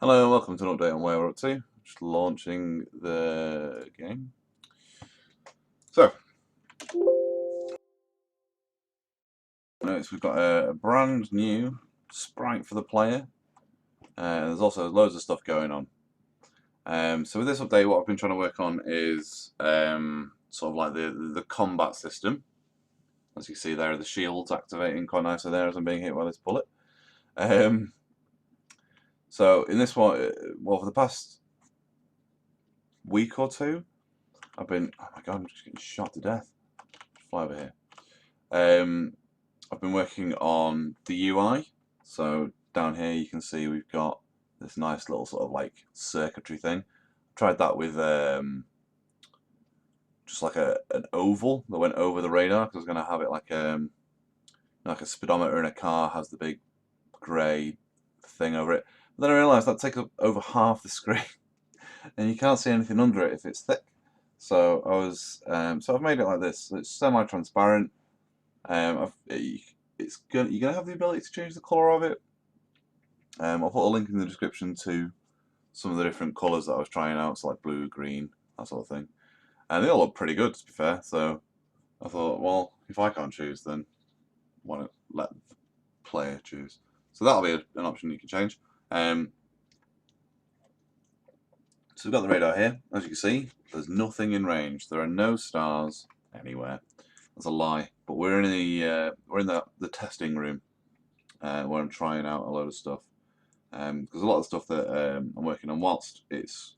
Hello and welcome to an update on where we're up to. Just launching the game. So, notice we've got a brand new sprite for the player. There's also loads of stuff going on. So with this update, what I've been trying to work on is sort of like the combat system. As you see there, the shields activating quite nicely there as I'm being hit by this bullet. So in this one, well, for the past week or two, I've been, oh my god, I'm just getting shot to death. Fly over here. I've been working on the UI. So down here you can see we've got this nice little sort of like circuitry thing. I tried that with just like an oval that went over the radar because I was going to have it like a speedometer in a car has the big grey thing over it. But then I realised that takes up over half the screen, and you can't see anything under it if it's thick. So I've made it like this. It's semi-transparent. You're gonna have the ability to change the colour of it. I'll put a link in the description to some of the different colours that I was trying out, so like blue, green, that sort of thing. And they all look pretty good, to be fair. So I thought, well, if I can't choose, then why not let the player choose? So that'll be an option you can change. So we've got the radar here. As you can see, there's nothing in range. There are no stars anywhere. That's a lie. But we're in the testing room where I'm trying out a load of stuff. Because a lot of stuff that I'm working on, whilst it's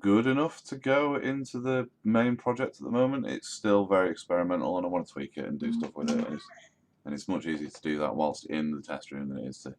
good enough to go into the main project at the moment, it's still very experimental, and I want to tweak it and do stuff with it. And it's much easier to do that whilst in the test room than it is to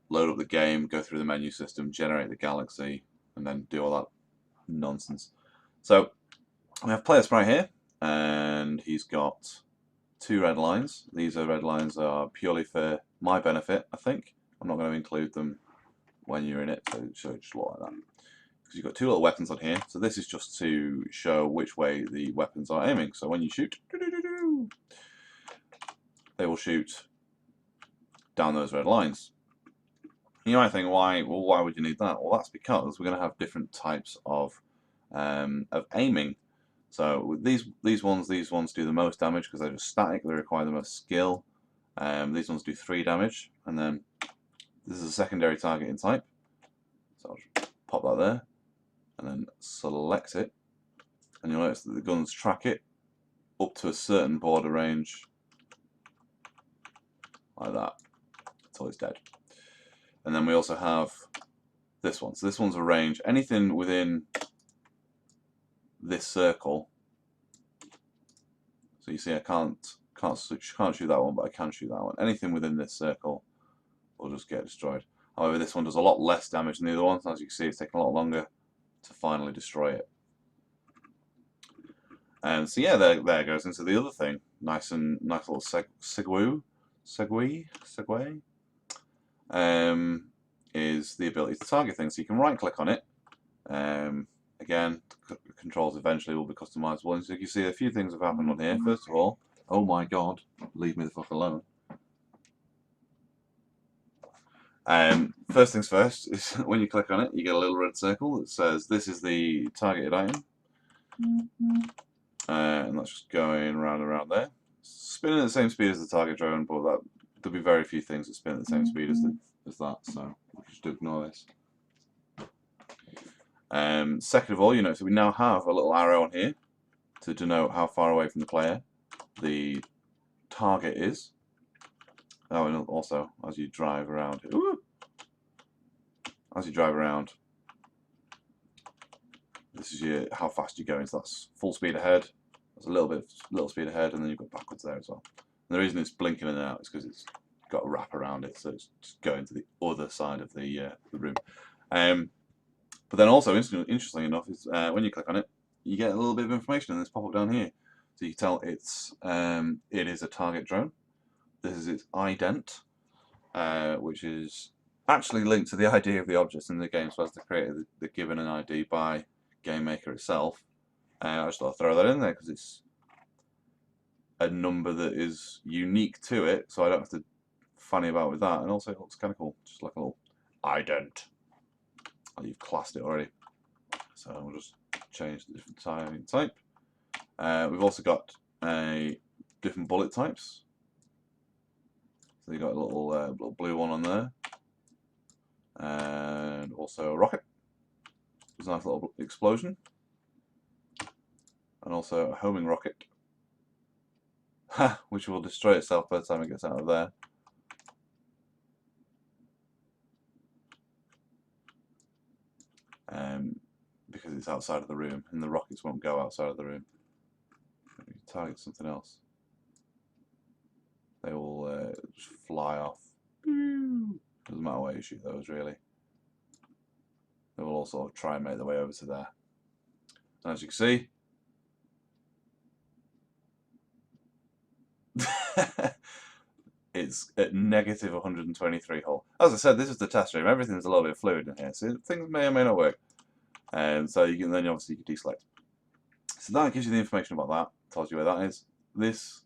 load up the game, go through the menu system, generate the galaxy, and then do all that nonsense. So we have player sprite here, and he's got 2 red lines. These red lines are purely for my benefit, I think. I'm not going to include them when you're in it, so it just look like that. Because you've got 2 little weapons on here, so this is just to show which way the weapons are aiming. So when you shoot, they will shoot down those red lines. You might think, why would you need that? Well, that's because we're going to have different types of aiming. So with these ones do the most damage because they're just static. They require the most skill. These ones do 3 damage, and then this is a secondary targeting type. So I'll just pop that there, and then select it, and you'll notice that the guns track it up to a certain border range, like that, until it's dead. And then we also have this one. So this one's a range. Anything within this circle. So you see, I can't shoot that one, but I can shoot that one. Anything within this circle will just get destroyed. However, this one does a lot less damage than the other ones. As you can see, it's taking a lot longer to finally destroy it. And so yeah, there goes into the other thing. Nice little segue. Is the ability to target things. So you can right click on it. Again, controls eventually will be customizable. And so you can see a few things have happened on here. First of all, oh my god, leave me the fuck alone. First things first is when you click on it, you get a little red circle that says this is the targeted item. And that's just going round and round there. Spinning at the same speed as the target drone, but there'll be very few things that spin at the same speed as that, so we just ignore this. Second of all, you notice we now have a little arrow on here to denote how far away from the player the target is. Oh, and also as you drive around, this is how fast you're going. So that's full speed ahead. There's a little speed ahead, and then you've got backwards there as well. And the reason it's blinking in and out is because it's got a wrap around it, so it's just going to the other side of the room. But then also, interestingly enough, is when you click on it, you get a little bit of information in this pop-up down here. So you can tell it is a target drone. This is its ident, which is actually linked to the ID of the objects in the game. So as the creator, they're given an ID by Game Maker itself. I just thought I'd throw that in there because it's a number that is unique to it, so I don't have to funny about with that. And also, it looks kind of cool, just like a little ident. Oh, you've classed it already. So we'll just change the different type. We've also got different bullet types. So you've got a little blue one on there. And also a rocket. There's a nice little explosion. And also a homing rocket. Which will destroy itself by the time it gets out of there. Because it's outside of the room, and the rockets won't go outside of the room. If you target something else, they will just fly off. Doesn't matter where you shoot those, really. They will all sort of try and make their way over to there. And as you can see, it's at negative 123 hull. As I said, this is the test room. Everything's a little bit fluid in here, so things may or may not work. And so you can then obviously you can deselect. So that gives you the information about that. Tells you where that is. This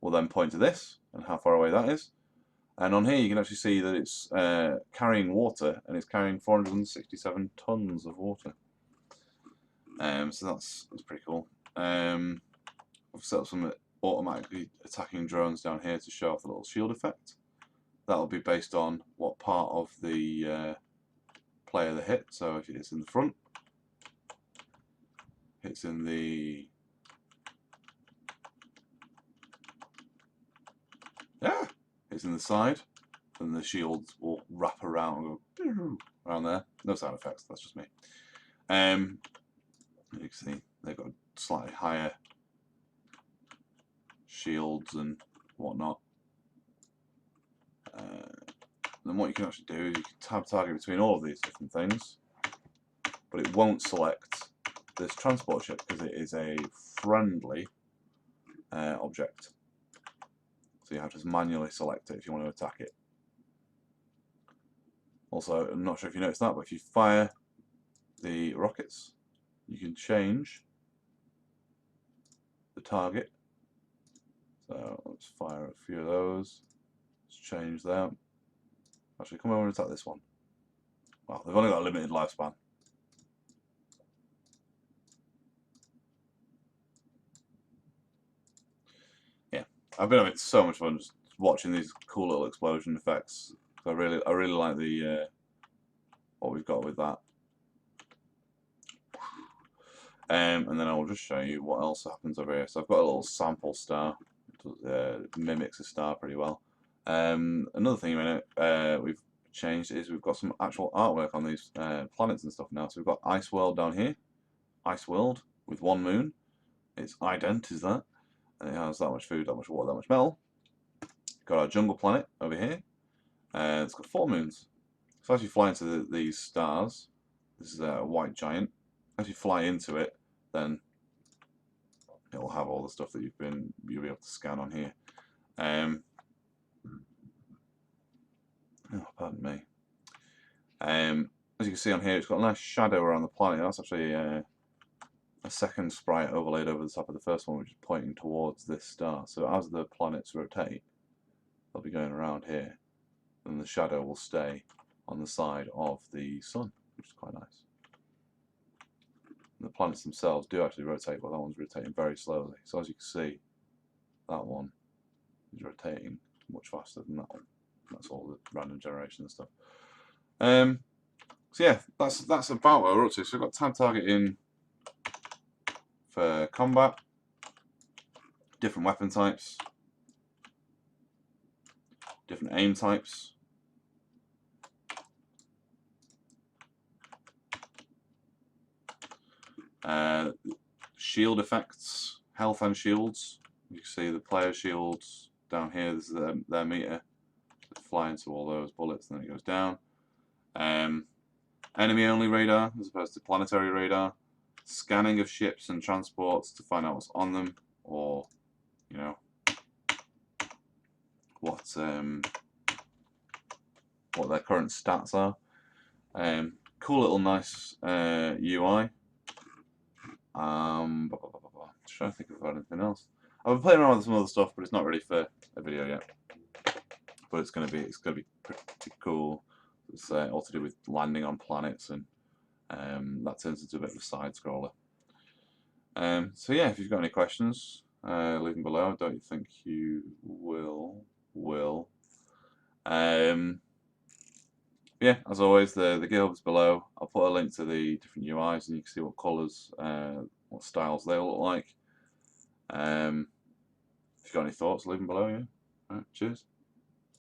will then point to this and how far away that is. And on here you can actually see that it's carrying water, and it's carrying 467 tons of water. So that's pretty cool. I've set up some automatically attacking drones down here to show off the little shield effect. That'll be based on what part of the player they hit. So if it's in the front, it's in the it's in the side, then the shields will wrap around and go around there. No sound effects, that's just me. You can see they've got slightly higher shields and whatnot. Then what you can actually do is you can tab target between all of these different things, but it won't select this transport ship because it is a friendly object. So you have to manually select it if you want to attack it. Also, I'm not sure if you noticed that, but if you fire the rockets, you can change the target. So let's fire a few of those. Let's change that. Actually, come over and attack this one. Well, they've only got a limited lifespan. Yeah, I've been having so much fun just watching these cool little explosion effects. I really like the what we've got with that. And then I will just show you what else happens over here. So I've got a little sample star. It mimics a star pretty well. Another thing we've changed is we've got some actual artwork on these planets and stuff now. So we've got Ice World down here. Ice World with one moon. Its ident is that. And it has that much food, that much water, that much metal. Got our jungle planet over here. It's got 4 moons. So as you fly into these stars, this is a white giant. As you fly into it, then it'll have all the stuff that you'll be able to scan on here. Oh, pardon me. As you can see on here, it's got a nice shadow around the planet. That's actually a second sprite overlaid over the top of the first one, which is pointing towards this star. So as the planets rotate, they'll be going around here, and the shadow will stay on the side of the sun, which is quite nice. And the planets themselves do actually rotate, but that one's rotating very slowly. So as you can see, that one is rotating much faster than that one. That's all the random generation and stuff. So yeah, that's about what we're up to. So we've got tab targeting for combat, different weapon types, different aim types. Shield effects, health and shields. You can see the player shields down here. This is their meter. They fly into all those bullets, and then it goes down. Enemy only radar as opposed to planetary radar. Scanning of ships and transports to find out what's on them, or you know what their current stats are. Cool little nice UI. Trying to think about anything else. I've been playing around with some other stuff, but it's not ready for a video yet. But it's gonna be pretty cool. It's all to do with landing on planets, and that turns into a bit of a side scroller. So yeah, if you've got any questions, leave them below. I don't think you will. Yeah, as always, the GitHub's below. I'll put a link to the different UIs, and you can see what colours, what styles they all look like. If you've got any thoughts, leave them below. Yeah. All right, cheers.